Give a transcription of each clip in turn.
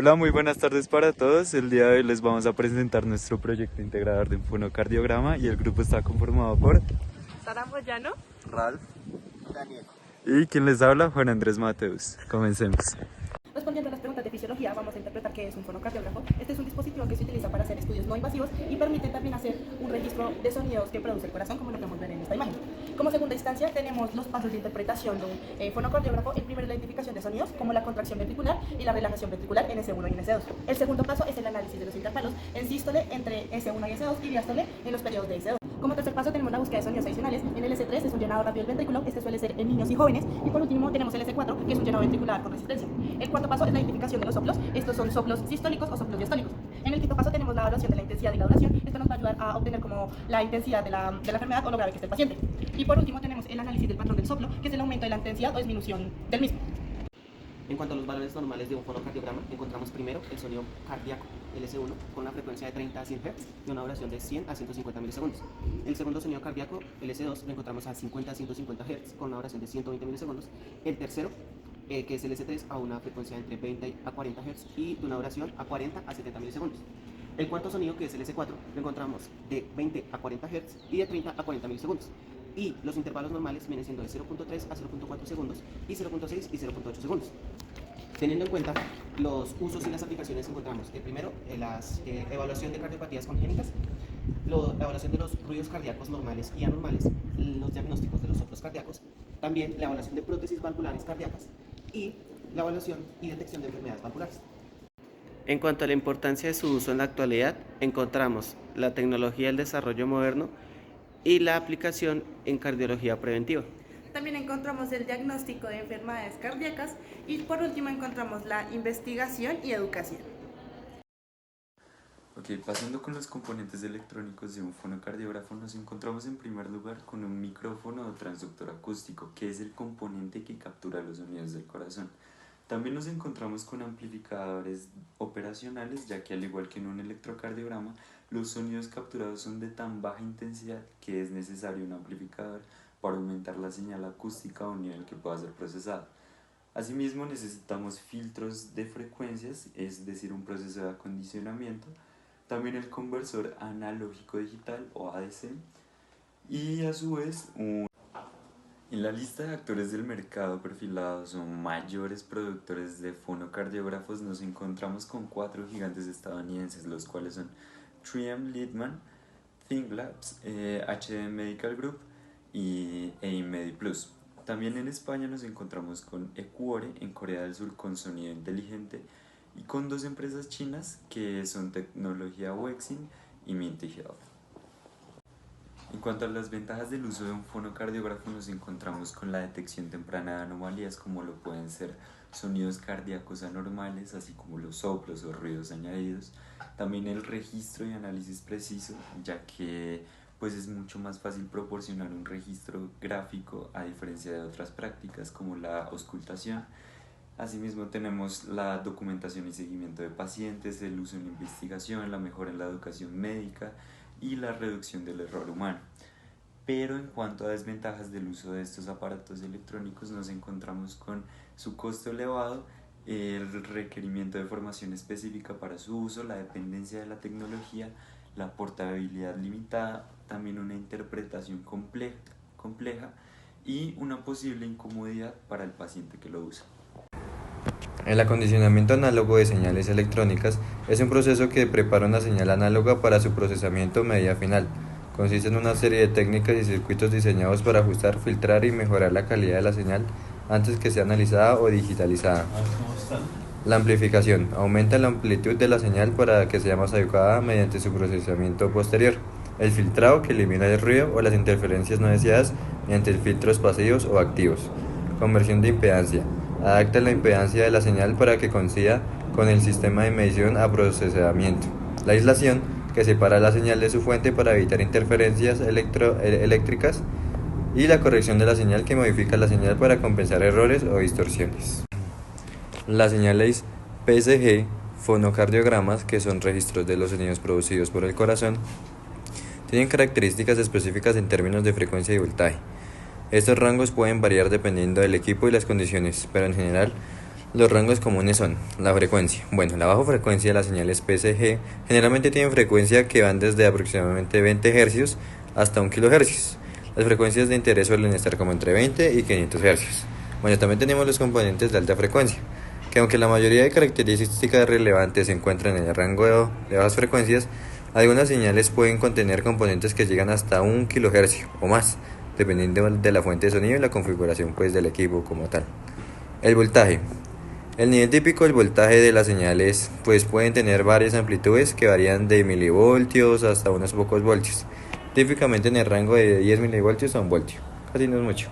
Hola, muy buenas tardes para todos. El día de hoy les vamos a presentar nuestro proyecto integrador de un fonocardiograma y el grupo está conformado por Sara Moyano. Ralph, Daniel y quien les habla, Juan Andrés Mateus. Comencemos. Respondiendo a las preguntas de fisiología, vamos a interpretar qué es un fonocardiógrafo. Este es un dispositivo que se utiliza para hacer estudios no invasivos y permite también hacer un registro de sonidos que produce el corazón, como lo podemos ver en esta imagen. Como segunda instancia, tenemos los pasos de interpretación de un fonocardiógrafo. El primero es la identificación de sonidos, como la contracción ventricular y la relajación ventricular en S1 y en S2. El segundo paso es el análisis de los intervalos en sístole entre S1 y S2 y diástole en los periodos de S2. Como tercer paso tenemos la búsqueda de sonidos adicionales. En el S3 es un llenado rápido del ventrículo, este suele ser en niños y jóvenes. Y por último tenemos el S4, que es un llenado ventricular con resistencia. El cuarto paso es la identificación de los soplos, estos son soplos sistólicos o soplos diastólicos. En el quinto paso tenemos la evaluación de la intensidad y la duración, esto nos va a ayudar a obtener como la intensidad de la enfermedad o lo grave que esté el paciente. Y por último tenemos el análisis del patrón del soplo, que es el aumento de la intensidad o disminución del mismo. En cuanto a los valores normales de un fonocardiograma, encontramos primero el sonido cardíaco, el S1, con una frecuencia de 30 a 100 Hz y una duración de 100 a 150 milisegundos. El segundo sonido cardíaco, el S2, lo encontramos a 50 a 150 Hz con una duración de 120 milisegundos. El tercero, que es el S3, a una frecuencia de entre 20 a 40 Hz y de una duración a 40 a 70 milisegundos. El cuarto sonido, que es el S4, lo encontramos de 20 a 40 Hz y de 30 a 40 milisegundos. Y los intervalos normales vienen siendo de 0.3 a 0.4 segundos y 0.6 y 0.8 segundos. Teniendo en cuenta los usos y las aplicaciones, encontramos primero la evaluación de cardiopatías congénitas, la evaluación de los ruidos cardíacos normales y anormales, los diagnósticos de los soplos cardíacos, también la evaluación de prótesis valvulares cardíacas y la evaluación y detección de enfermedades valvulares. En cuanto a la importancia de su uso en la actualidad, encontramos la tecnología del desarrollo moderno y la aplicación en cardiología preventiva. También encontramos el diagnóstico de enfermedades cardíacas y por último encontramos la investigación y educación. Ok, pasando con los componentes electrónicos de un fonocardiógrafo, nos encontramos en primer lugar con un micrófono o transductor acústico, que es el componente que captura los sonidos del corazón. También nos encontramos con amplificadores operacionales, ya que al igual que en un electrocardiograma, los sonidos capturados son de tan baja intensidad que es necesario un amplificador para aumentar la señal acústica a un nivel que pueda ser procesado. Asimismo, necesitamos filtros de frecuencias, es decir, un proceso de acondicionamiento, también el conversor analógico digital o ADC, y a su vez en la lista de actores del mercado perfilados o mayores productores de fonocardiógrafos nos encontramos con 4 gigantes estadounidenses, los cuales son 3M Leadman, Think Labs, HD Medical Group y MediPlus. También en España nos encontramos con Ecuore, en Corea del Sur con sonido inteligente y con 2 empresas chinas que son Tecnología Wexin y Minty Health. En cuanto a las ventajas del uso de un fonocardiógrafo, nos encontramos con la detección temprana de anomalías como lo pueden ser sonidos cardíacos anormales, así como los soplos o ruidos añadidos. También el registro y análisis preciso, ya que pues es mucho más fácil proporcionar un registro gráfico a diferencia de otras prácticas como la auscultación. Asimismo tenemos la documentación y seguimiento de pacientes, el uso en investigación, la mejora en la educación médica y la reducción del error humano. Pero en cuanto a desventajas del uso de estos aparatos electrónicos, nos encontramos con su costo elevado, el requerimiento de formación específica para su uso, la dependencia de la tecnología, la portabilidad limitada, también una interpretación compleja y una posible incomodidad para el paciente que lo usa. El acondicionamiento análogo de señales electrónicas es un proceso que prepara una señal análoga para su procesamiento media final. Consiste en una serie de técnicas y circuitos diseñados para ajustar, filtrar y mejorar la calidad de la señal antes que sea analizada o digitalizada. La amplificación aumenta la amplitud de la señal para que sea más adecuada mediante su procesamiento posterior. El filtrado, que elimina el ruido o las interferencias no deseadas mediante filtros pasivos o activos. Conversión de impedancia. Adapta la impedancia de la señal para que coincida con el sistema de medición a procesamiento. La aislación, que separa la señal de su fuente para evitar interferencias eléctricas. Y la corrección de la señal, que modifica la señal para compensar errores o distorsiones. Las señales PSG, fonocardiogramas, que son registros de los sonidos producidos por el corazón, tienen características específicas en términos de frecuencia y voltaje. Estos rangos pueden variar dependiendo del equipo y las condiciones, pero en general Los rangos comunes son la frecuencia. Bueno, la baja frecuencia de las señales PSG generalmente tienen frecuencia que van desde aproximadamente 20 Hz hasta 1 kHz. Las frecuencias de interés suelen estar como entre 20 y 500 Hz. Bueno, también tenemos los componentes de alta frecuencia, que aunque la mayoría de características relevantes se encuentran en el rango de bajas frecuencias, algunas señales pueden contener componentes que llegan hasta 1 kHz o más, dependiendo de la fuente de sonido y la configuración del equipo como tal. El voltaje. El nivel típico del voltaje de las señales pueden tener varias amplitudes que varían de milivoltios hasta unos pocos voltios, típicamente en el rango de 10 milivoltios a 1 voltio, casi no es mucho.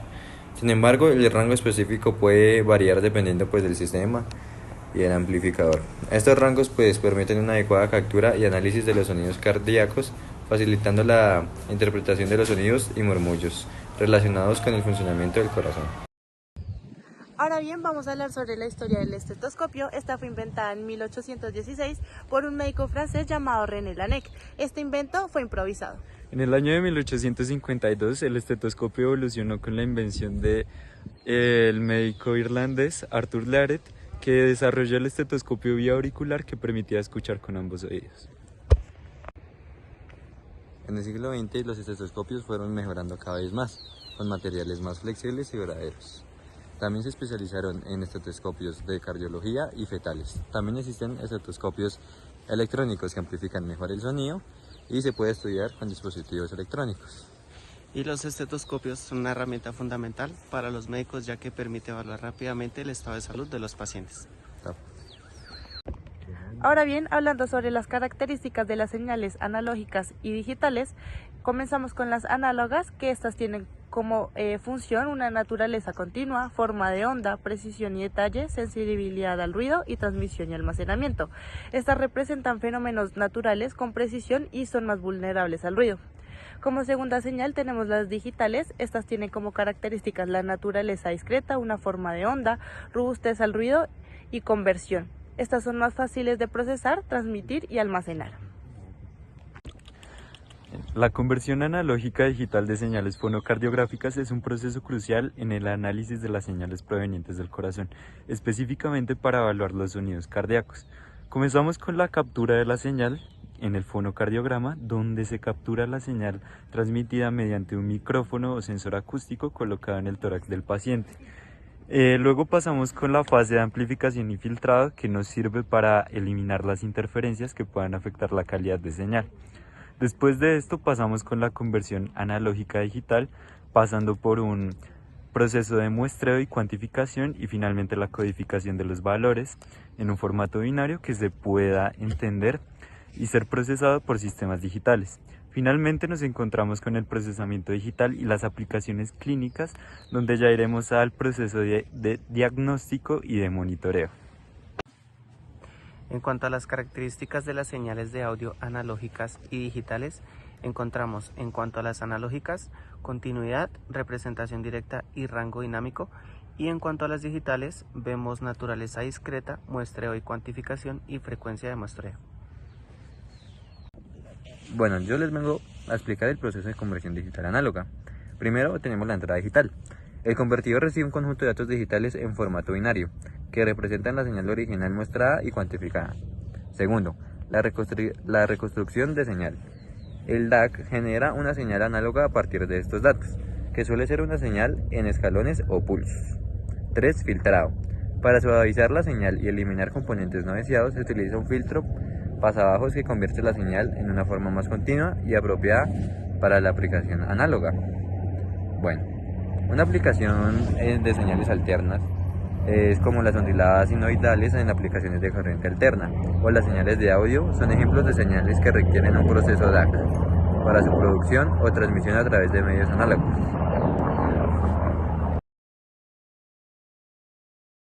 Sin embargo, el rango específico puede variar dependiendo del sistema y el amplificador. Estos rangos permiten una adecuada captura y análisis de los sonidos cardíacos, facilitando la interpretación de los sonidos y murmullos relacionados con el funcionamiento del corazón. Ahora bien, vamos a hablar sobre la historia del estetoscopio. Esta fue inventada en 1816 por un médico francés llamado René Laennec. Este invento fue improvisado. En el año de 1852, el estetoscopio evolucionó con la invención del médico irlandés Arthur Laret, que desarrolló el estetoscopio vía auricular que permitía escuchar con ambos oídos. En el siglo XX, los estetoscopios fueron mejorando cada vez más, con materiales más flexibles y duraderos. También se especializaron en estetoscopios de cardiología y fetales. También existen estetoscopios electrónicos que amplifican mejor el sonido y se puede estudiar con dispositivos electrónicos. Y los estetoscopios son una herramienta fundamental para los médicos, ya que permite evaluar rápidamente el estado de salud de los pacientes. Ahora bien, hablando sobre las características de las señales analógicas y digitales, comenzamos con las análogas, que estas tienen como función una naturaleza continua, forma de onda, precisión y detalle, sensibilidad al ruido y transmisión y almacenamiento. Estas representan fenómenos naturales con precisión y son más vulnerables al ruido. Como segunda señal tenemos las digitales. Estas tienen como características la naturaleza discreta, una forma de onda, robustez al ruido y conversión. Estas son más fáciles de procesar, transmitir y almacenar. La conversión analógica a digital de señales fonocardiográficas es un proceso crucial en el análisis de las señales provenientes del corazón, específicamente para evaluar los sonidos cardíacos. Comenzamos con la captura de la señal en el fonocardiograma, donde se captura la señal transmitida mediante un micrófono o sensor acústico colocado en el tórax del paciente. Luego pasamos con la fase de amplificación y filtrado, que nos sirve para eliminar las interferencias que puedan afectar la calidad de señal. Después de esto pasamos con la conversión analógica a digital, pasando por un proceso de muestreo y cuantificación y finalmente la codificación de los valores en un formato binario que se pueda entender y ser procesado por sistemas digitales. Finalmente nos encontramos con el procesamiento digital y las aplicaciones clínicas, donde ya iremos al proceso de diagnóstico y de monitoreo. En cuanto a las características de las señales de audio analógicas y digitales, encontramos en cuanto a las analógicas, continuidad, representación directa y rango dinámico, y en cuanto a las digitales, vemos naturaleza discreta, muestreo y cuantificación y frecuencia de muestreo. Bueno, yo les vengo a explicar el proceso de conversión digital análoga. Primero tenemos la entrada digital. El convertidor recibe un conjunto de datos digitales en formato binario, que representan la señal original muestrada y cuantificada. Segundo, la reconstrucción de señal. El DAC genera una señal análoga a partir de estos datos, que suele ser una señal en escalones o pulsos. 3. Filtrado. Para suavizar la señal y eliminar componentes no deseados, se utiliza un filtro pasabajos que convierte la señal en una forma más continua y apropiada para la aplicación análoga. Bueno, una aplicación de señales alternas es como las onduladas sinoidales en aplicaciones de corriente alterna, o las señales de audio son ejemplos de señales que requieren un proceso DAC para su producción o transmisión a través de medios análogos.